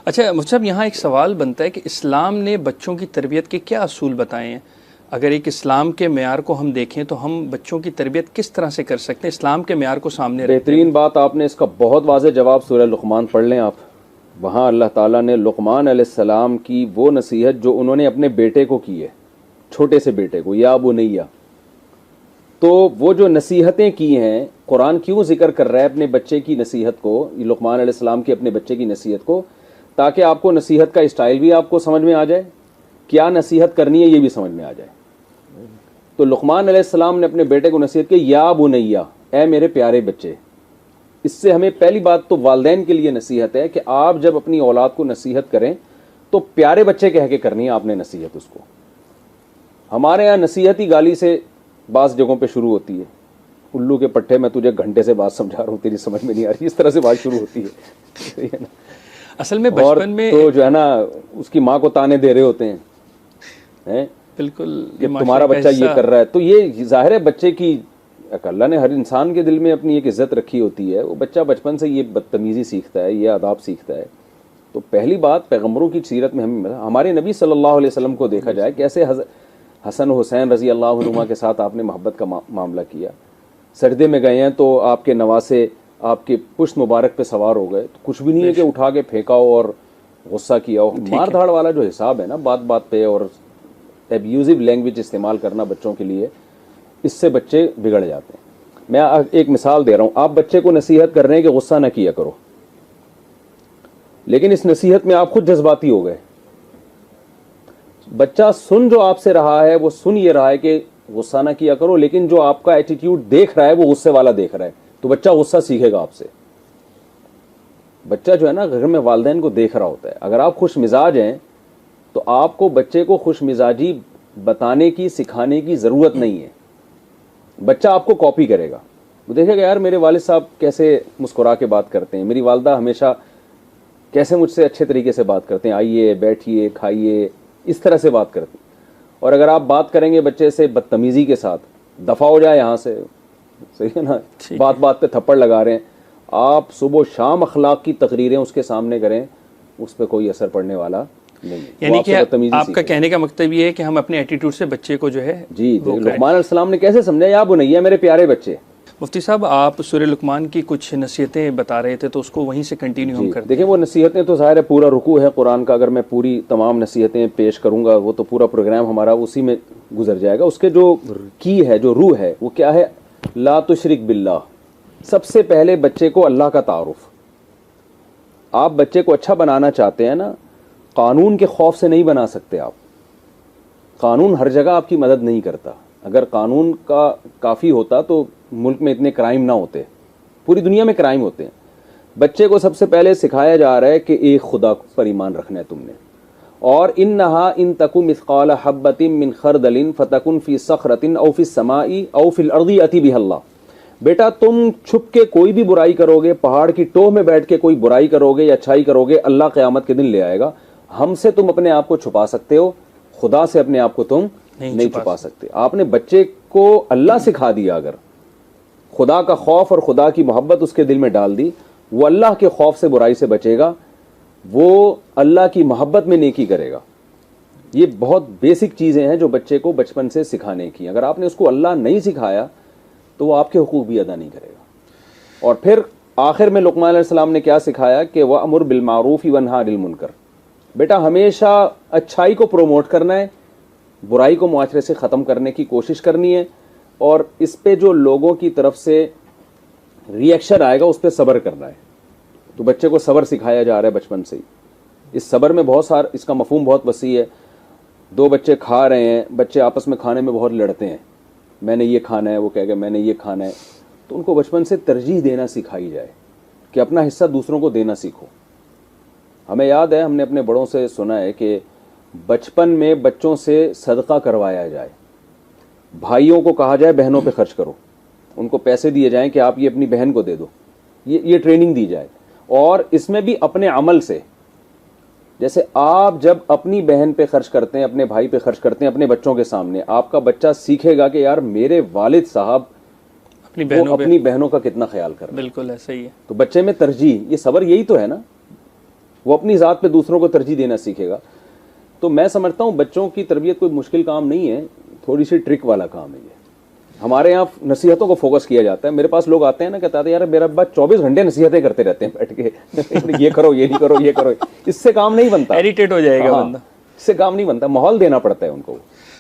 अच्छा मुझे अब यहाँ एक सवाल बनता है कि इस्लाम ने बच्चों की तरबियत के क्या असूल बताए हैं? अगर एक इस्लाम के मेयार को हम देखें तो हम बच्चों की तरबियत किस तरह से कर सकते हैं इस्लाम के मेयार को सामने रखते बेहतरीन हुए? बात आपने, इसका बहुत वाज़ेह जवाब सूरह लुक़मान पढ़ लें आप। वहाँ अल्लाह ताला ने लुक़मान अलैहिस्सलाम की वो नसीहत जो उन्होंने अपने बेटे को की है, छोटे से बेटे को, या बुनैया, तो वो जो नसीहतें की हैं, कुरान क्यों जिक्र कर रहा है अपने बच्चे की नसीहत को, लुक़मान अलैहिस्सलाम के अपने बच्चे की नसीहत को, ताकि आपको नसीहत का स्टाइल भी आपको समझ में आ जाए, क्या नसीहत करनी है ये भी समझ में आ जाए। तो लुक़मान अलैहिस्सलाम ने अपने बेटे को नसीहत की, या बुनैया, ए मेरे प्यारे बच्चे। इससे हमें पहली बात तो वालिदैन के लिए नसीहत है कि आप जब अपनी औलाद को नसीहत करें तो प्यारे बच्चे कह के करनी है आपने नसीहत उसको। हमारे यहाँ नसीहत ही गाली से बाज़ जगहों पे शुरू होती है, उल्लू के पट्टे मैं तुझे घंटे से बात समझा रहा हूँ, तेरी समझ में नहीं आ रही, इस तरह से बात शुरू होती है ना। असल में बचपन में तो जो है ना उसकी माँ को ताने दे रहे होते हैं बिल्कुल कि तुम्हारा बच्चा ये कर रहा है। तो ये जाहिर है बच्चे की, अल्लाह ने हर इंसान के दिल में अपनी एक इज्जत रखी होती है, वो बच्चा बचपन से ये बदतमीज़ी सीखता है, ये आदाब सीखता है। तो पहली बात, पैगम्बरों की सीरत में हमारे नबी सल्लल्लाहु अलैहि वसल्लम को देखा जाए, कैसे हसन हुसैन रज़ी अल्लाह अन्हुमा के साथ आपने मोहब्बत का मामला किया। सजदे में गए हैं तो आपके नवासे आपके पुष्ट मुबारक पे सवार हो गए, तो कुछ भी नहीं है कि उठा के फेंका हो और गुस्सा किया हो। मार धाड़ वाला जो हिसाब है ना बात बात पे, और एब्यूजिव लैंग्वेज इस्तेमाल करना बच्चों के लिए, इससे बच्चे बिगड़ जाते हैं। मैं एक मिसाल दे रहा हूँ, आप बच्चे को नसीहत कर रहे हैं कि गुस्सा न किया करो, लेकिन इस नसीहत में आप खुद जज्बाती हो गए। बच्चा सुन जो आपसे रहा है वो सुन ये रहा है कि गुस्सा ना किया करो, लेकिन जो आपका एटीट्यूड देख रहा है वो गुस्से वाला देख रहा है, तो बच्चा गुस्सा सीखेगा आपसे। बच्चा जो है ना घर में वालिदैन को देख रहा होता है। अगर आप खुश मिजाज हैं तो आपको बच्चे को खुश मिजाजी बताने की, सिखाने की ज़रूरत नहीं है। बच्चा आपको कॉपी करेगा, वो देखेगा यार मेरे वालिद साहब कैसे मुस्कुरा के बात करते हैं, मेरी वालदा हमेशा कैसे मुझसे अच्छे तरीके से बात करते हैं, आइए बैठिए खाइए, इस तरह से बात करते हैं। और अगर आप बात करेंगे बच्चे से बदतमीज़ी के साथ, दफ़ा हो जाए यहाँ से, सही है ना, बात बात पे थप्पड़ लगा रहे हैं, आप सुबह शाम अखलाक की तकरीरें उसके सामने करें, उस पर कोई असर पड़ने वाला नहीं। यानी कि आपका कहने का मतलब ये है कि हम अपने एटीट्यूड से बच्चे को जो है जी, लुक़मान अलैहिस्सलाम ने कैसे समझा, या बुनैया मेरे प्यारे बच्चे। मुफ्ती साहब आप सूरह लुक़मान की कुछ नसीहतें बता रहे थे, तो उसको वहीं से कंटिन्यू हम करते हैं। देखिए वो नसीहतें तो ज़ाहिर है पूरा रुकू है कुरान का, अगर मैं पूरी तमाम नसीहतें पेश करूँगा वो तो पूरा प्रोग्राम हमारा उसी में गुजर जाएगा। उसके जो की है, जो रूह है, वो क्या है, ला तुशरिक बिल्लाह। सबसे पहले बच्चे को अल्लाह का तारुफ। आप बच्चे को अच्छा बनाना चाहते हैं ना, कानून के खौफ से नहीं बना सकते आप। कानून हर जगह आपकी मदद नहीं करता। अगर कानून का काफ़ी होता तो मुल्क में इतने क्राइम ना होते, पूरी दुनिया में क्राइम होते हैं। बच्चे को सबसे पहले सिखाया जा रहा है कि एक खुदा पर ईमान रखना है तुमने, और इन्नहा इन तकु मिस्काल हब्बतिन मिन खरदलिन फतकुन फी सखरतिन औ फी समाई औ फिल अर्दी अति बिहल्ला। बेटा तुम छुप के कोई भी बुराई करोगे, पहाड़ की टोह में बैठ के कोई बुराई करोगे या अच्छाई करोगे, अल्लाह क़यामत के दिन ले आएगा। हमसे तुम अपने आप को छुपा सकते हो, खुदा से अपने आप को तुम नहीं छुपा सकते। आपने बच्चे को अल्लाह सिखा दिया, अगर खुदा का खौफ और खुदा की मोहब्बत उसके दिल में डाल दी, वो अल्लाह के खौफ से, बुराई से बचेगा, वो अल्लाह की मोहब्बत में नेकी करेगा। ये बहुत बेसिक चीज़ें हैं जो बच्चे को बचपन से सिखाने की। अगर आपने उसको अल्लाह नहीं सिखाया तो वो आपके हुकूक भी अदा नहीं करेगा। और फिर आखिर में लुक़मान अलैहिस्सलाम ने क्या सिखाया कि वह अमुर बिल मारूफ वन्हा अनिल मुनकर। बेटा हमेशा अच्छाई को प्रोमोट करना है, बुराई को मुआशरे से ख़त्म करने की कोशिश करनी है, और इस पे जो लोगों की तरफ से रिएक्शन आएगा उस पर सब्र करना है। तो बच्चे को सब्र सिखाया जा रहा है बचपन से ही। इस सब्र में बहुत सारा, इसका मफहूम बहुत वसी है। दो बच्चे खा रहे हैं, बच्चे आपस में खाने में बहुत लड़ते हैं, मैंने ये खाना है, वो कहेगा मैंने ये खाना है। तो उनको बचपन से तरजीह देना सिखाई जाए कि अपना हिस्सा दूसरों को देना सीखो। हमें याद है, हमने अपने बड़ों से सुना है कि बचपन में बच्चों से सदका करवाया जाए, भाइयों को कहा जाए बहनों पे खर्च करो, उनको पैसे दिए जाएं कि आप ये अपनी बहन को दे दो, ये ट्रेनिंग दी जाए। और इसमें भी अपने अमल से, जैसे आप जब अपनी बहन पे खर्च करते हैं, अपने भाई पे खर्च करते हैं अपने बच्चों के सामने, आपका बच्चा सीखेगा कि यार मेरे वालिद साहब अपनी बहनों का कितना ख्याल कर रहे हैं। बिल्कुल ऐसा ही है। तो बच्चे में तरजीह, ये सब्र यही तो है ना। वो अपनी ज़ात पे दूसरों को तरजीह देना सीखेगा। तो मैं समझता हूँ बच्चों की तरबियत कोई मुश्किल काम नहीं है, थोड़ी सी ट्रिक वाला काम है ये। हमारे यहाँ नसीहतों को फोकस किया जाता है। मेरे पास लोग आते हैं ना, कहते हैं यार मेरा अब्बा 24 घंटे नसीहतें करते रहते हैं बैठ के ये करो, ये नहीं करो, ये करो। इससे काम नहीं बनता, इरिटेट हो जाएगा बंदा। इससे काम नहीं बनता, माहौल देना पड़ता है उनको।